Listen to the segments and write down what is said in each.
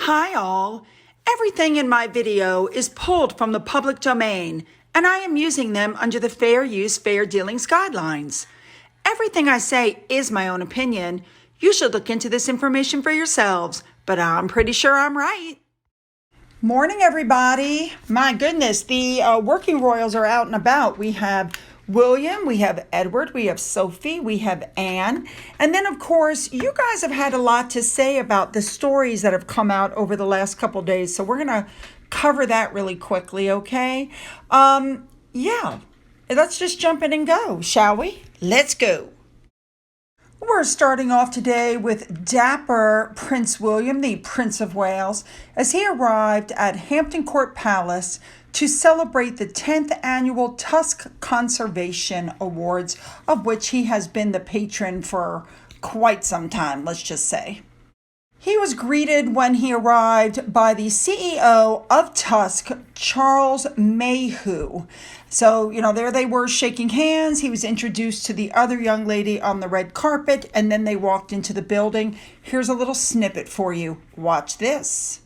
Hi all! Everything in my video is pulled from the public domain, and I am using them under the Fair Use, Fair Dealings guidelines. Everything I say is my own opinion. You should look into this information for yourselves, but I'm pretty sure I'm right. Morning, everybody. My goodness, the working royals are out and about. We have William, we have Edward, we have Sophie, we have Anne. And then, of course, you guys have had a lot to say about the stories that have come out over the last couple days. So we're going to cover that really quickly, okay? Yeah, let's just jump in and go, shall we? Let's go. We're starting off today with dapper Prince William, the Prince of Wales, as he arrived at Hampton Court Palace to celebrate the 10th annual Tusk Conservation Awards, of which he has been the patron for quite some time, let's just say. He was greeted when he arrived by the CEO of Tusk, Charles Mayhew. So, there they were shaking hands. He was introduced to the other young lady on the red carpet, and then they walked into the building. Here's a little snippet for you. Watch this.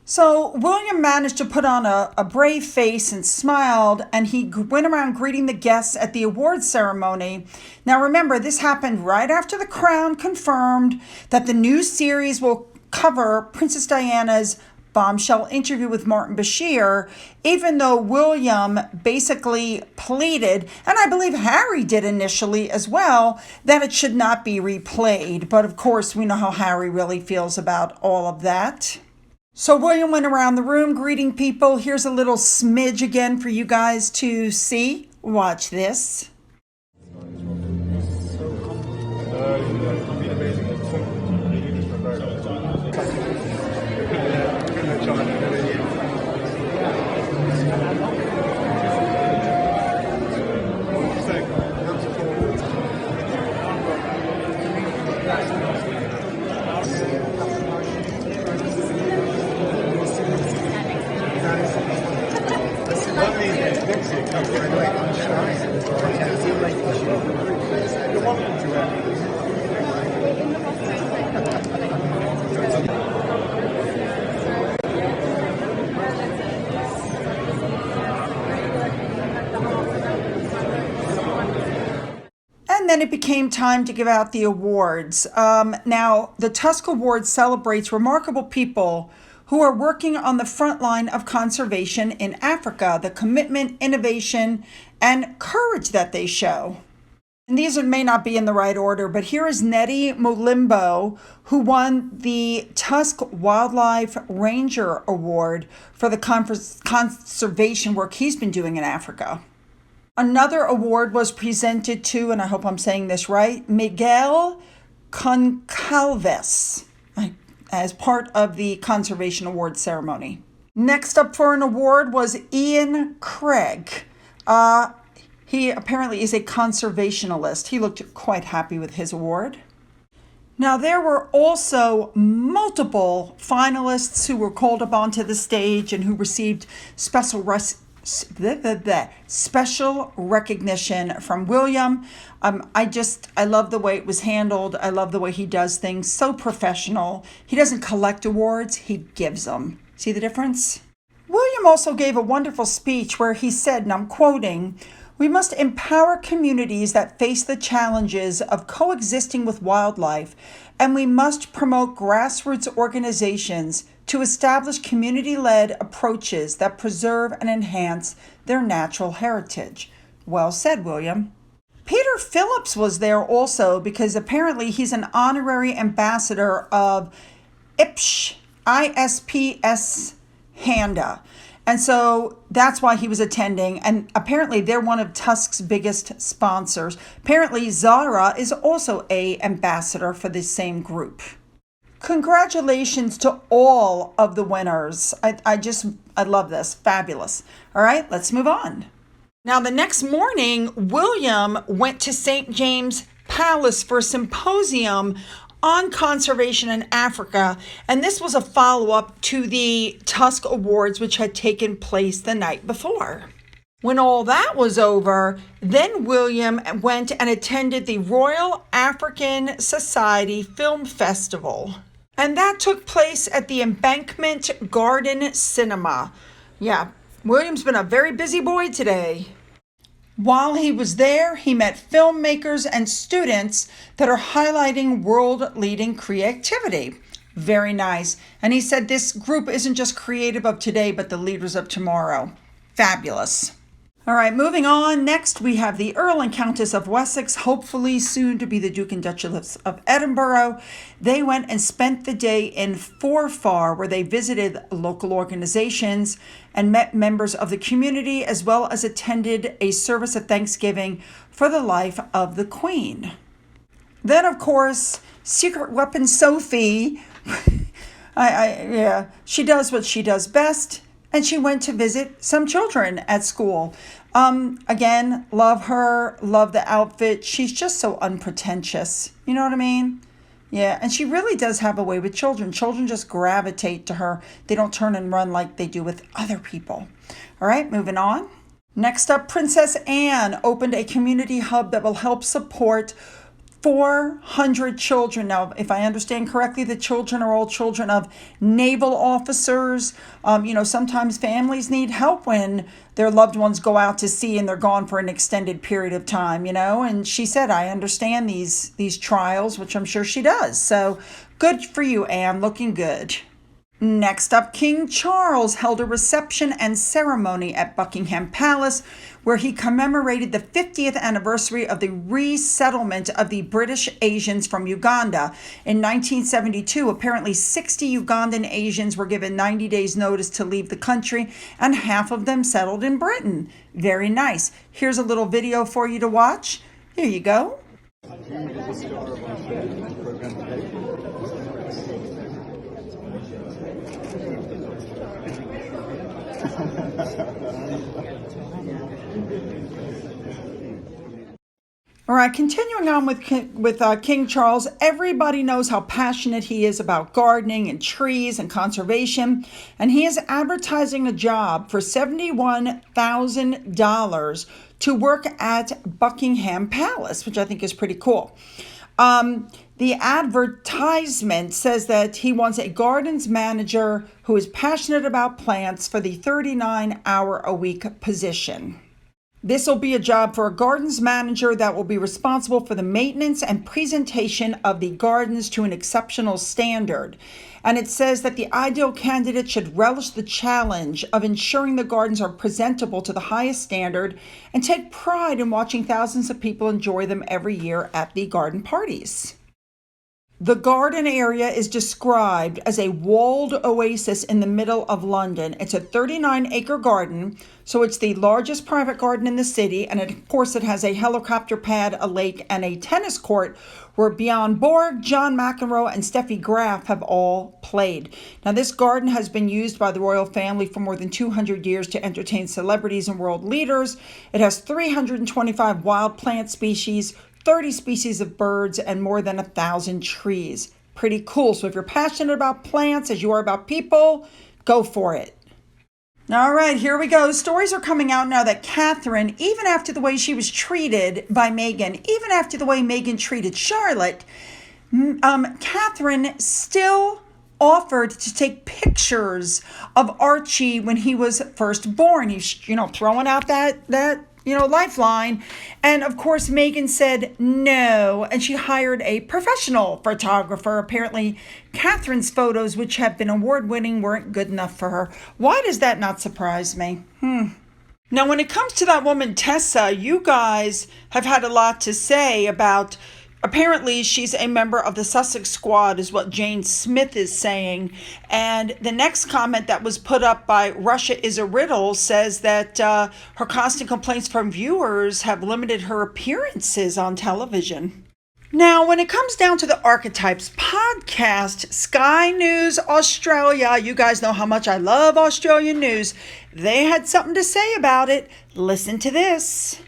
So William managed to put on a brave face and smiled, and he went around greeting the guests at the awards ceremony. Now remember, this happened right after The Crown confirmed that the new series will cover Princess Diana's bombshell interview with Martin Bashir, even though William basically pleaded, and I believe Harry did initially as well, that it should not be replayed. But of course, we know how Harry really feels about all of that. So William went around the room greeting people. Here's a little smidge again for you guys to see. Watch this. And then it became time to give out the awards. Now, the Tusk Awards celebrates remarkable people who are working on the front line of conservation in Africa, the commitment, innovation, and courage that they show. And these may not be in the right order, but here is Nettie Molimbo, who won the Tusk Wildlife Ranger Award for the conservation work he's been doing in Africa. Another award was presented to, and I hope I'm saying this right, Miguel Concalves, as part of the Conservation Awards ceremony. Next up for an award was Ian Craig. He apparently is a conservationalist. He looked quite happy with his award. Now, there were also multiple finalists who were called up onto the stage and who received special recognition from William. I love the way it was handled. I love the way he does things. So professional. He doesn't collect awards, he gives them. See the difference? William also gave a wonderful speech where he said, and I'm quoting, "We must empower communities that face the challenges of coexisting with wildlife, and we must promote grassroots organizations to establish community-led approaches that preserve and enhance their natural heritage." Well said, William. Peter Phillips was there also because apparently he's an honorary ambassador of ISPS Handa. And so that's why he was attending. And apparently they're one of Tusk's biggest sponsors. Apparently Zara is also an ambassador for the same group. Congratulations to all of the winners. I love this. Fabulous. All right, let's move on. Now, the next morning, William went to St. James Palace for a symposium on conservation in Africa, and this was a follow-up to the Tusk Awards, which had taken place the night before. When all that was over, then William went and attended the Royal African Society Film Festival. And that took place at the Embankment Garden Cinema. Yeah, William's been a very busy boy today. While he was there, he met filmmakers and students that are highlighting world-leading creativity. Very nice. And he said this group isn't just creative of today, but the leaders of tomorrow. Fabulous. All right, moving on. Next, we have the Earl and Countess of Wessex, hopefully soon to be the Duke and Duchess of Edinburgh. They went and spent the day in Forfar, where they visited local organizations and met members of the community, as well as attended a service of thanksgiving for the life of the Queen. Then, of course, Secret Weapon Sophie, she does what she does best. And she went to visit some children at school. Again, love her, love the outfit. She's just so unpretentious. You know what I mean? Yeah, and she really does have a way with children. Children just gravitate to her. They don't turn and run like they do with other people. All right, moving on. Next up, Princess Anne opened a community hub that will help support 400 children. Now, if I understand correctly, the children are all children of naval officers. Sometimes families need help when their loved ones go out to sea and they're gone for an extended period of time, and she said, I understand these trials, which I'm sure she does. So good for you, Anne, looking good. Next up, King Charles held a reception and ceremony at Buckingham Palace where he commemorated the 50th anniversary of the resettlement of the British Asians from Uganda. In 1972, apparently 60 Ugandan Asians were given 90 days notice to leave the country, and half of them settled in Britain. Very nice. Here's a little video for you to watch. Here you go. All right, continuing on with King Charles, everybody knows how passionate he is about gardening and trees and conservation, and he is advertising a job for $71,000 to work at Buckingham Palace, which I think is pretty cool. The advertisement says that he wants a gardens manager who is passionate about plants for the 39-hour-a-week position. This will be a job for a gardens manager that will be responsible for the maintenance and presentation of the gardens to an exceptional standard. And it says that the ideal candidate should relish the challenge of ensuring the gardens are presentable to the highest standard and take pride in watching thousands of people enjoy them every year at the garden parties. The garden area is described as a walled oasis in the middle of London. It's a 39-acre garden, so it's the largest private garden in the city, and of course it has a helicopter pad, a lake, and a tennis court where Bjorn Borg, John McEnroe, and Steffi Graf have all played. Now, this garden has been used by the royal family for more than 200 years to entertain celebrities and world leaders. It has 325 wild plant species, 30 species of birds, and more than 1,000 trees. Pretty cool. So if you're passionate about plants as you are about people, go for it. All right, here we go. Stories are coming out now that Catherine, even after the way she was treated by Meghan, even after the way Meghan treated Charlotte, Catherine still offered to take pictures of Archie when he was first born. He's, throwing out that lifeline. And of course, Meghan said no, and she hired a professional photographer. Apparently, Catherine's photos, which have been award-winning, weren't good enough for her. Why does that not surprise me? Now, when it comes to that woman, Tessa, you guys have had a lot to say about. Apparently, she's a member of the Sussex Squad, is what Jane Smith is saying. And the next comment that was put up by Russia is a Riddle says that her constant complaints from viewers have limited her appearances on television. Now, when it comes down to the Archetypes podcast, Sky News Australia, you guys know how much I love Australian news. They had something to say about it. Listen to this.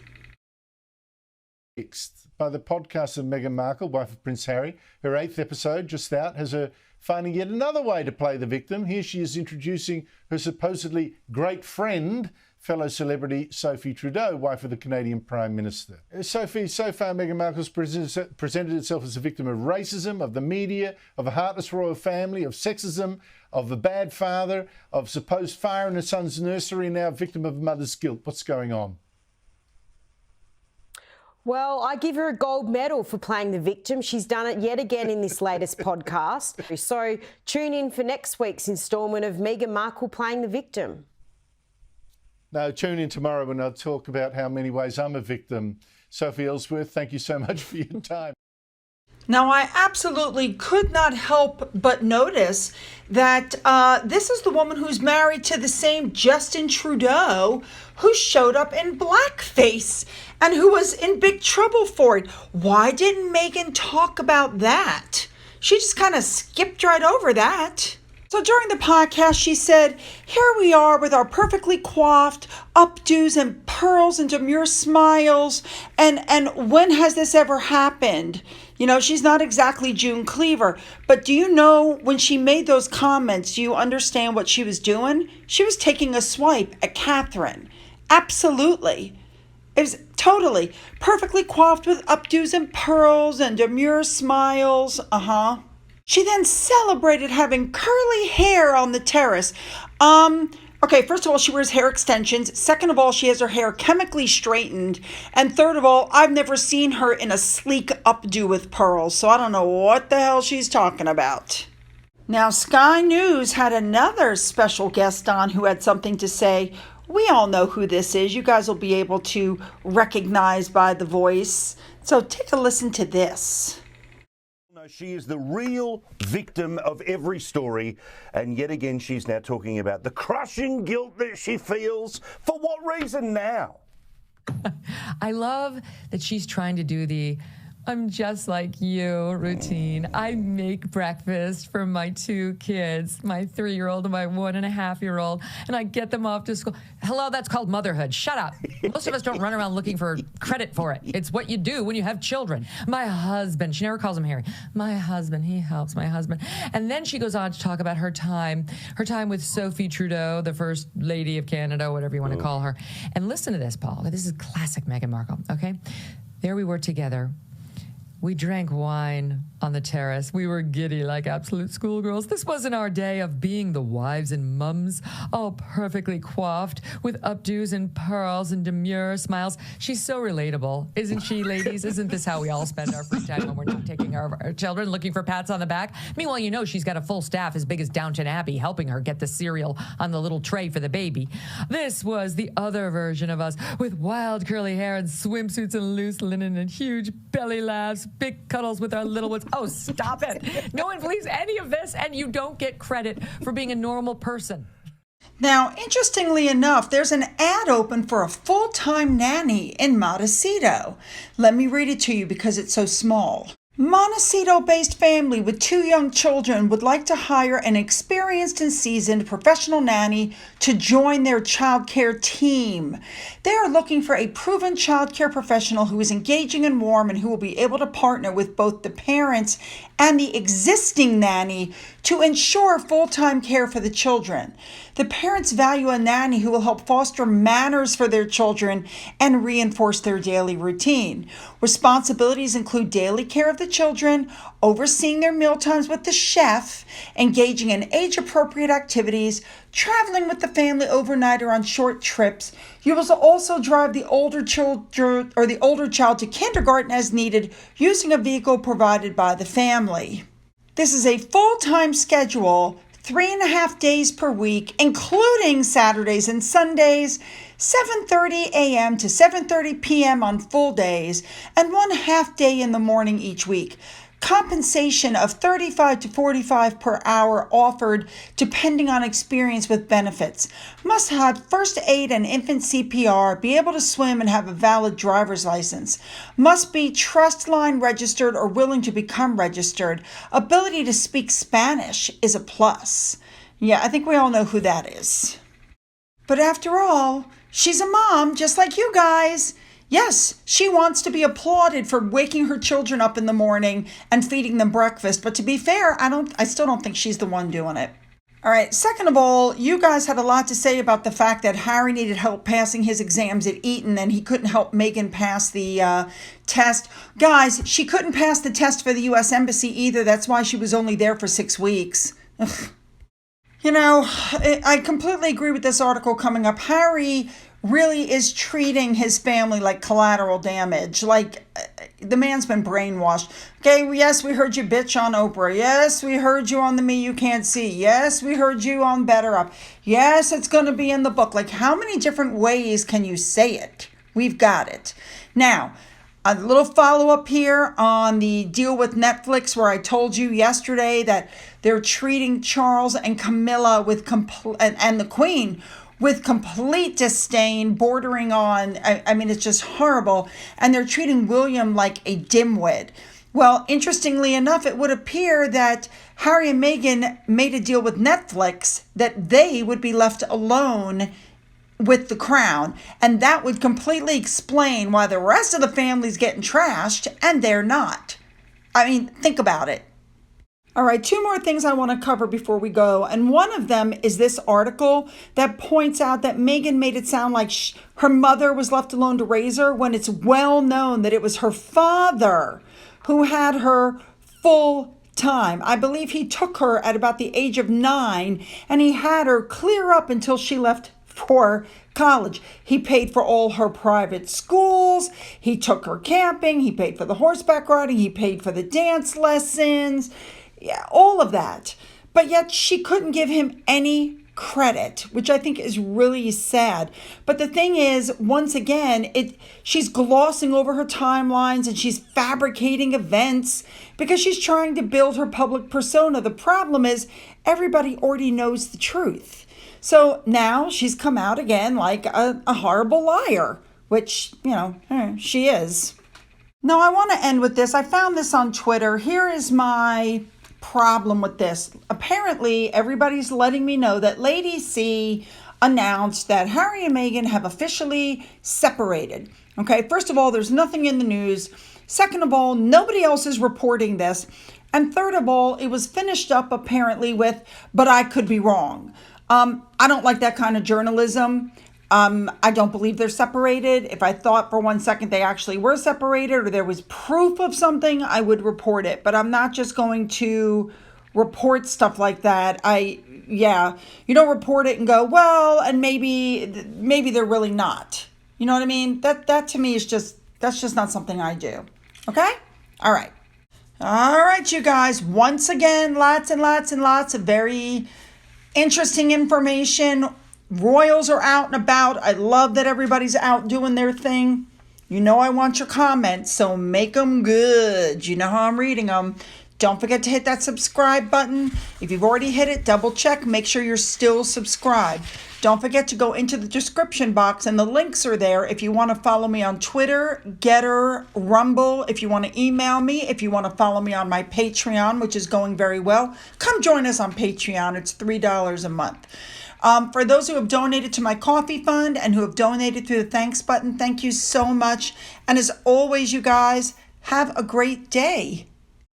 By the podcast of Meghan Markle, wife of Prince Harry. Her 8th episode, just out, has her finding yet another way to play the victim. Here she is introducing her supposedly great friend, fellow celebrity Sophie Trudeau, wife of the Canadian Prime Minister. Sophie, so far Meghan Markle's presented itself as a victim of racism, of the media, of a heartless royal family, of sexism, of a bad father, of supposed fire in her son's nursery, and now a victim of mother's guilt. What's going on? Well, I give her a gold medal for playing the victim. She's done it yet again in this latest podcast. So tune in for next week's instalment of Meghan Markle playing the victim. No, tune in tomorrow when I'll talk about how many ways I'm a victim. Sophie Ellsworth, thank you so much for your time. Now, I absolutely could not help but notice that this is the woman who's married to the same Justin Trudeau who showed up in blackface and who was in big trouble for it. Why didn't Meghan talk about that? She just kind of skipped right over that. So during the podcast, she said, here we are with our perfectly coiffed updos and pearls and demure smiles. And when has this ever happened? You know, she's not exactly June Cleaver. But do you know when she made those comments, do you understand what she was doing? She was taking a swipe at Catherine. Absolutely. It was totally perfectly coiffed with updos and pearls and demure smiles. She then celebrated having curly hair on the terrace. Okay, first of all, she wears hair extensions. Second of all, she has her hair chemically straightened. And third of all, I've never seen her in a sleek updo with pearls, so I don't know what the hell she's talking about. Now, Sky News had another special guest on who had something to say. We all know who this is. You guys will be able to recognize by the voice. So take a listen to this. She is the real victim of every story, and yet again she's now talking about the crushing guilt that she feels. For what reason now? I love that she's trying to do the I'm just like you routine. I make breakfast for my two kids, my 3-year-old and my 1.5-year-old, and I get them off to school. Hello, that's called motherhood. Shut up. Most of us don't run around looking for credit for it. It's what you do when you have children. My husband, she never calls him Harry. My husband, he helps my husband. And then she goes on to talk about her time with Sophie Trudeau, the first lady of Canada, whatever you want to call her. And listen to this, Paul. This is classic Meghan Markle, okay? There we were together. We drank wine on the terrace. We were giddy like absolute schoolgirls. This wasn't our day of being the wives and mums, all perfectly coiffed with updos and pearls and demure smiles. She's so relatable, isn't she, ladies? Isn't this how we all spend our free time when we're not taking care of our children, looking for pats on the back? Meanwhile, you know she's got a full staff as big as Downton Abbey helping her get the cereal on the little tray for the baby. This was the other version of us with wild curly hair and swimsuits and loose linen and huge belly laughs, big cuddles with our little ones. Oh, stop it. No one believes any of this, and you don't get credit for being a normal person. Now, interestingly enough, there's an ad open for a full-time nanny in Montecito. Let me read it to you because it's so small. Montecito-based family with 2 young children would like to hire an experienced and seasoned professional nanny to join their childcare team. They are looking for a proven childcare professional who is engaging and warm and who will be able to partner with both the parents and the existing nanny to ensure full-time care for the children. The parents value a nanny who will help foster manners for their children and reinforce their daily routine. Responsibilities include daily care of the children, overseeing their mealtimes with the chef, engaging in age-appropriate activities, traveling with the family overnight or on short trips. You will also drive the older child to kindergarten as needed using a vehicle provided by the family. This is a full-time schedule, 3.5 days per week, including Saturdays and Sundays, 7:30 a.m. to 7:30 p.m. on full days, and 1 half day in the morning each week. Compensation of $35 to $45 per hour offered depending on experience with benefits. Must have first aid and infant CPR, be able to swim and have a valid driver's license. Must be trust line registered or willing to become registered. Ability to speak Spanish is a plus. Yeah, I think we all know who that is. But after all, she's a mom just like you guys. Yes, she wants to be applauded for waking her children up in the morning and feeding them breakfast. But to be fair, I still don't think she's the one doing it. All right. Second of all, you guys had a lot to say about the fact that Harry needed help passing his exams at Eton and he couldn't help Meghan pass the test. Guys, she couldn't pass the test for the U.S. Embassy either. That's why she was only there for 6 weeks. Ugh. You know, I completely agree with this article coming up. Harry really is treating his family like collateral damage. Like, the man's been brainwashed. Okay, yes, we heard you bitch on Oprah. Yes, we heard you on the Me You Can't See. Yes, we heard you on Better Up. Yes, it's going to be in the book. Like, how many different ways can you say it? We've got it. Now, a little follow-up here on the deal with Netflix where I told you yesterday that they're treating Charles and Camilla with and the Queen with complete disdain, bordering on, I mean, it's just horrible. And they're treating William like a dimwit. Well, interestingly enough, it would appear that Harry and Meghan made a deal with Netflix that they would be left alone with the crown, and that would completely explain why the rest of the family's getting trashed and they're not. I mean, think about it. All right, 2 more things I want to cover before we go, and one of them is this article that points out that Meghan made it sound like her mother was left alone to raise her when it's well known that it was her father who had her full time. I believe he took her at about the age of 9, and he had her clear up until she left for college. He paid for all her private schools. He took her camping. He paid for the horseback riding. He paid for the dance lessons. Yeah, all of that. But yet she couldn't give him any credit, which I think is really sad. But the thing is, once again, she's glossing over her timelines and she's fabricating events because she's trying to build her public persona. The problem is everybody already knows the truth. So now she's come out again like a horrible liar, which, she is. Now, I want to end with this. I found this on Twitter. Here is my problem with this. Apparently, everybody's letting me know that Lady C announced that Harry and Meghan have officially separated. Okay, first of all, there's nothing in the news. Second of all, nobody else is reporting this. And third of all, it was finished up apparently with, but I could be wrong. I don't like that kind of journalism. I don't believe they're separated. If I thought for 1 second they actually were separated or there was proof of something, I would report it. But I'm not just going to report stuff like that. You don't report it and go, well, and maybe they're really not. You know what I mean? That to me is that's just not something I do. Okay? All right. All right, you guys. Once again, lots and lots and lots of very interesting information. Royals are out and about. I love that everybody's out doing their thing. You know I want your comments, so make them good. You know how I'm reading them. Don't forget to hit that subscribe button. If you've already hit it, double check. Make sure you're still subscribed. Don't forget to go into the description box, and the links are there if you want to follow me on Twitter, Getter, Rumble, if you want to email me, if you want to follow me on my Patreon, which is going very well. Come join us on Patreon. It's $3 a month. For those who have donated to my coffee fund and who have donated through the thanks button, thank you so much. And as always, you guys, have a great day.